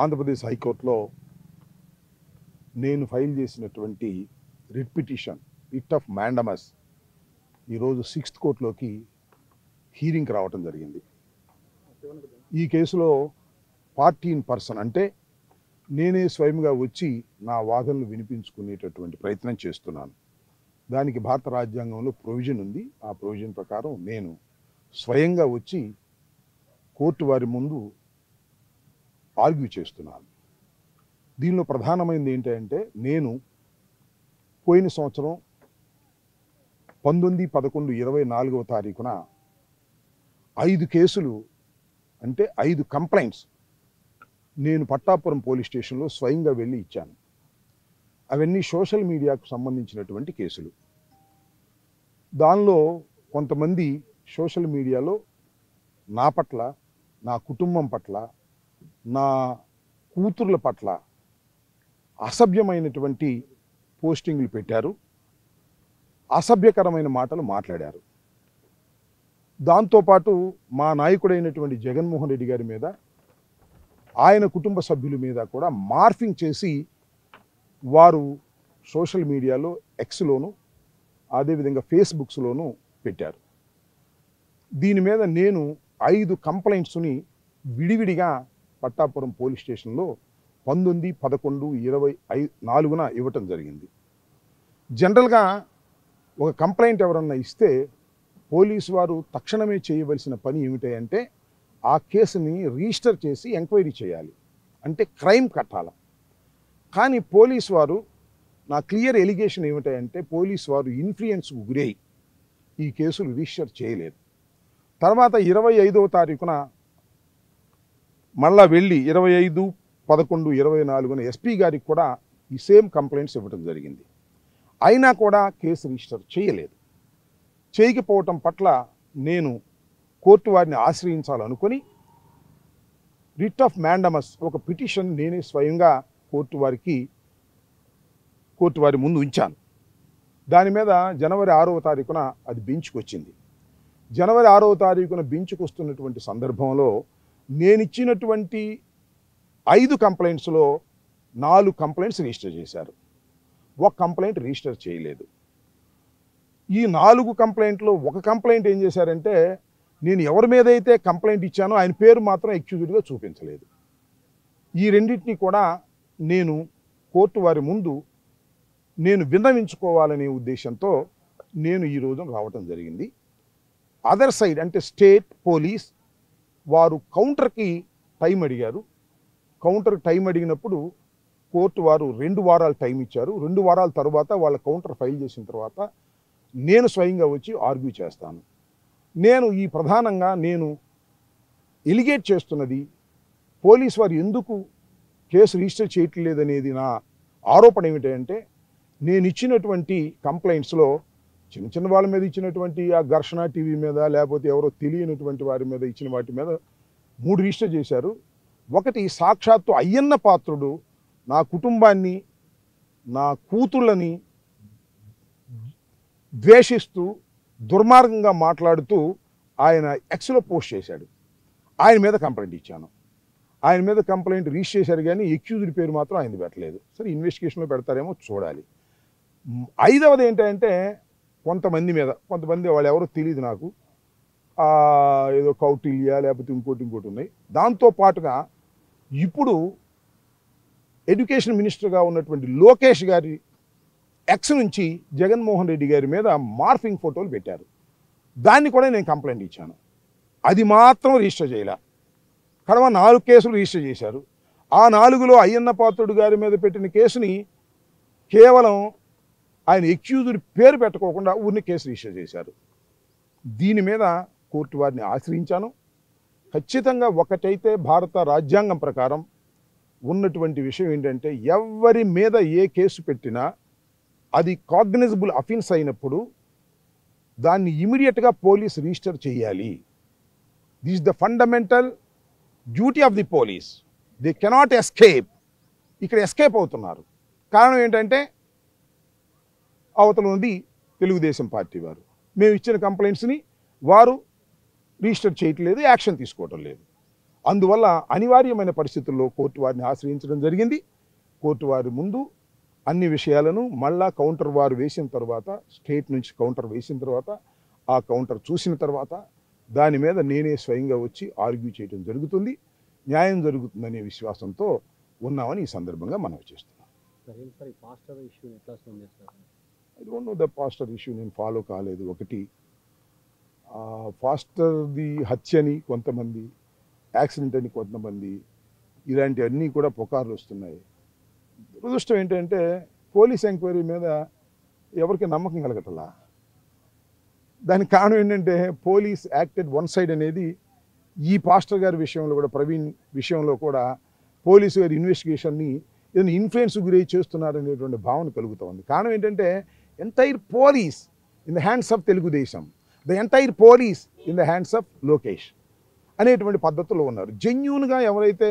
ఆంధ్రప్రదేశ్ హైకోర్టులో నేను ఫైల్ చేసినటువంటి writ petition writ of mandamus ఈరోజు 6th కోర్టులోకి హీరింగ్కి రావటం జరిగింది. ఈ కేసులో పార్టీ ఇన్ పర్సన్ అంటే నేనే స్వయంగా వచ్చి నా వాదనలు వినిపించుకునేటటువంటి ప్రయత్నం చేస్తున్నాను. దానికి భారత రాజ్యాంగంలో ప్రొవిజన్ ఉంది. ఆ ప్రొవిజన్ ప్రకారం నేను స్వయంగా వచ్చి కోర్టు వారి ముందు ఆర్గ్యూ చేస్తున్నాను. దీనిలో ప్రధానమైనది ఏంటంటే నేను పోయిన సంవత్సరం 19/11/24వ తారీఖున 5 కేసులు అంటే 5 కంప్లైంట్స్ నేను పట్టాపురం పోలీస్ స్టేషన్లో స్వయంగా వెళ్ళి ఇచ్చాను. అవన్నీ సోషల్ మీడియాకు సంబంధించినటువంటి కేసులు. దానిలో కొంతమంది సోషల్ మీడియాలో నా పట్ల, నా కుటుంబం పట్ల, నా కూతుర్ల పట్ల అసభ్యమైనటువంటి పోస్టింగ్లు పెట్టారు, అసభ్యకరమైన మాటలు మాట్లాడారు. దాంతోపాటు మా నాయకుడైనటువంటి జగన్మోహన్ రెడ్డి గారి మీద, ఆయన కుటుంబ సభ్యుల మీద కూడా మార్ఫింగ్ చేసి వారు సోషల్ మీడియాలో ఎక్స్లోను అదేవిధంగా ఫేస్బుక్స్లోనూ పెట్టారు. దీని మీద నేను 5 కంప్లైంట్స్ని విడివిడిగా పట్టాపురం పోలీస్ స్టేషన్లో 19/11/24న ఇవ్వటం జరిగింది. జనరల్గా ఒక కంప్లైంట్ ఎవరన్నా ఇస్తే పోలీసు వారు తక్షణమే చేయవలసిన పని ఏమిటంటే ఆ కేసుని రిజిస్టర్ చేసి ఎంక్వైరీ చేయాలి, అంటే క్రైమ్ కట్టాలి. కానీ పోలీసు వారు, నా క్లియర్ ఎలిగేషన్ ఏమిటంటే పోలీసు వారు ఇన్ఫ్లుయెన్స్కు గురై ఈ కేసులు రిజిస్టర్ చేయలేదు. తర్వాత 25వ తారీఖున మళ్ళా వెళ్ళి 25/11/24న ఎస్పీ గారికి కూడా ఈ సేమ్ కంప్లైంట్స్ ఇవ్వడం జరిగింది. అయినా కూడా కేసు రిజిస్టర్ చేయలేదు. చేయకపోవటం పట్ల నేను కోర్టు వారిని ఆశ్రయించాలనుకొని రిట్ ఆఫ్ మ్యాండమస్ ఒక పిటిషన్ నేనే స్వయంగా కోర్టు వారి ముందు ఉంచాను. దాని మీద జనవరి 6వ తారీఖున అది బెంచ్కి వచ్చింది. జనవరి 6వ తారీఖున బెంచ్కి వస్తున్నటువంటి సందర్భంలో నేనిచ్చినటువంటి 5 కంప్లైంట్స్లో 4 కంప్లైంట్స్ రిజిస్టర్ చేశారు, ఒక కంప్లైంట్ రిజిస్టర్ చేయలేదు. ఈ 4 కంప్లైంట్లో ఒక కంప్లైంట్ ఏం చేశారంటే నేను ఎవరి మీద అయితే కంప్లైంట్ ఇచ్చానో ఆయన పేరు మాత్రం ఎక్యూజ్డ్గా చూపించలేదు. ఈ రెండింటినీ కూడా నేను కోర్టు వారి ముందు నేను విన్నవించుకోవాలనే ఉద్దేశంతో నేను ఈ రోజు రావటం జరిగింది. అదర్ సైడ్ అంటే స్టేట్ పోలీస్ వారు కౌంటర్కి టైం అడిగారు. కౌంటర్ టైం అడిగినప్పుడు కోర్టు వారు 2 వారాలు టైం ఇచ్చారు. 2 వారాల తర్వాత వాళ్ళ కౌంటర్ ఫైల్ చేసిన తర్వాత నేను స్వయంగా వచ్చి ఆర్గ్యూ చేస్తాను. నేను ప్రధానంగా నేను ఎలిగేట్ చేస్తున్నది పోలీసు వారు ఎందుకు కేసు రిజిస్టర్ చేయట్లేదనేది నా ఆరోపణ ఏమిటంటే నేను ఇచ్చినటువంటి కంప్లైంట్స్లో చిన్న చిన్న వాళ్ళ మీద ఇచ్చినటువంటి ఆ ఘర్షణ టీవీ మీద లేకపోతే ఎవరో తెలియనటువంటి వారి మీద ఇచ్చిన వాటి మీద 3 రిజిస్టర్ చేశారు. ఒకటి సాక్షాత్తు అయ్యన్న పాత్రుడు నా కుటుంబాన్ని, నా కూతుళ్ళని ద్వేషిస్తూ దుర్మార్గంగా మాట్లాడుతూ ఆయన ఎక్స్లో పోస్ట్ చేశాడు. ఆయన మీద కంప్లైంట్ ఇచ్చాను. ఆయన మీద కంప్లైంట్ రిజిస్టర్ చేశారు కానీ ఎక్యూజ్డ్ పేరు మాత్రం ఆయన పెట్టలేదు. సరే, ఇన్వెస్టిగేషన్లో పెడతారేమో చూడాలి. 5వది ఏంటంటే కొంతమంది వాళ్ళు ఎవరో తెలియదు నాకు, ఏదో కౌటిల్య లేకపోతే ఇంకోటి ఉన్నాయి. దాంతోపాటుగా ఇప్పుడు ఎడ్యుకేషన్ మినిస్టర్గా ఉన్నటువంటి లోకేష్ గారి ఎక్స్ నుంచి జగన్మోహన్ రెడ్డి గారి మీద మార్ఫింగ్ ఫోటోలు పెట్టారు. దాన్ని కూడా నేను కంప్లైంట్ ఇచ్చాను. అది మాత్రం రిజిస్టర్ చేయలే. కడవ 4 కేసులు రిజిస్టర్ చేశారు. ఆ 4లో అయ్యన్న పాత్రుడు గారి మీద పెట్టిన కేసుని కేవలం ఆయన ఎక్యూజ్డ్ పేరు పెట్టుకోకుండా ఊరిని కేసు రిజిస్టర్ చేశారు. దీని మీద కోర్టు వారిని ఆశ్రయించాను. ఖచ్చితంగా ఒకటైతే భారత రాజ్యాంగం ప్రకారం ఉన్నటువంటి విషయం ఏంటంటే ఎవరి మీద ఏ కేసు పెట్టినా అది కాగ్నిజబుల్ అఫెన్స్ అయినప్పుడు దాన్ని ఇమీడియట్గా పోలీస్ రిజిస్టర్ చేయాలి. This the fundamental duty of the police. They cannot escape. ఇక్కడ ఎస్కేప్ అవుతున్నారు. కారణం ఏంటంటే అవతల ఉంది తెలుగుదేశం పార్టీ వారు. మేము ఇచ్చిన కంప్లైంట్స్ని వారు రిజిస్టర్ చేయట్లేదు, యాక్షన్ తీసుకోవటం లేదు. అందువల్ల అనివార్యమైన పరిస్థితుల్లో కోర్టు వారిని ఆశ్రయించడం జరిగింది. కోర్టు వారి ముందు అన్ని విషయాలను మళ్ళా కౌంటర్ వారు వేసిన తర్వాత, స్టేట్ నుంచి కౌంటర్ వేసిన తర్వాత, ఆ కౌంటర్ చూసిన తర్వాత దాని మీద నేనే స్వయంగా వచ్చి ఆర్గ్యూ చేయడం జరుగుతుంది. న్యాయం జరుగుతుందనే విశ్వాసంతో ఉన్నామని ఈ సందర్భంగా మనం చేస్తున్నాం. I don't know the pastor issue, నేను ఫాలో కాలేదు. ఒకటి పాస్టర్ది హత్యని కొంతమంది, యాక్సిడెంట్ అని కొంతమంది, ఇలాంటివన్నీ కూడా పుకార్లు వస్తున్నాయి. దురదృష్టం ఏంటంటే పోలీస్ ఎంక్వైరీ మీద ఎవరికి నమ్మకం కలగటలా. దానికి కారణం ఏంటంటే పోలీస్ యాక్టెడ్ వన్ సైడ్ అనేది ఈ పాస్టర్ గారి విషయంలో కూడా, ప్రవీణ్ విషయంలో కూడా పోలీసు గారి ఇన్వెస్టిగేషన్ని ఏదైనా ఇన్ఫ్లుయెన్స్ గురై చేస్తున్నారనేటువంటి భావన కలుగుతూ ఉంది. కారణం ఏంటంటే entire police in the hands of Telugu Desam, the entire police in the hands of Lokesh అనేటువంటి పద్ధతిలో ఉన్నారు. జెన్యూన్గా ఎవరైతే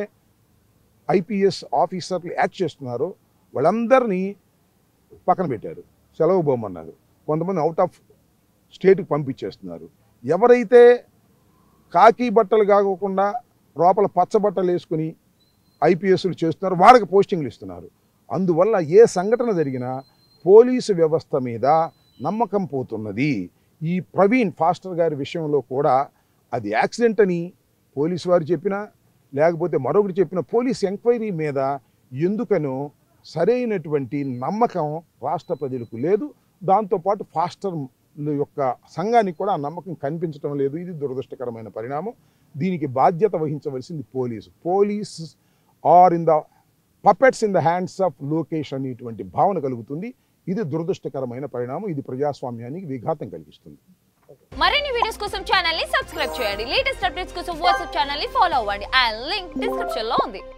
ఐపీఎస్ ఆఫీసర్లు యాక్ట్ చేస్తున్నారో వాళ్ళందరినీ పక్కన పెట్టారు, సెలవు పోమన్నారు. కొంతమంది అవుట్ ఆఫ్ స్టేట్కి పంపించేస్తున్నారు. ఎవరైతే కాకి బట్టలు కాకుండా లోపల పచ్చ బట్టలు వేసుకుని ఐపీఎస్లు చేస్తున్నారు వాళ్ళకి పోస్టింగ్లు ఇస్తున్నారు. అందువల్ల ఏ సంఘటన జరిగినా పోలీసు వ్యవస్థ మీద నమ్మకం పోతున్నది. ఈ ప్రవీణ్ పాస్టర్ గారి విషయంలో కూడా అది యాక్సిడెంట్ అని పోలీసు వారు చెప్పినా, లేకపోతే మరొకటి చెప్పిన పోలీస్ ఎంక్వైరీ మీద ఎందుకనో సరైనటువంటి నమ్మకం రాష్ట్ర ప్రజలకు లేదు. దాంతోపాటు పాస్టర్ యొక్క సంఘానికి కూడా ఆ నమ్మకం కనిపించడం లేదు. ఇది దురదృష్టకరమైన పరిణామం. దీనికి బాధ్యత వహించవలసింది police. Police are in the puppets in the hands of Lokesh అనేటువంటి భావన కలుగుతుంది. ఇది దురదృష్టకరమైన పరిణామం. ఇది ప్రజాస్వామ్యానికి విఘాతం కలిగిస్తుంది. మరిన్ని వీడియోస్ కోసం ఛానల్ ని సబ్స్క్రైబ్ చేయండి. లేటెస్ట్ అప్డేట్స్ కోసం వాట్సాప్ ఛానల్ ని ఫాలో అవ్వండి. ఆ లింక్ డిస్క్రిప్షన్ లో ఉంది.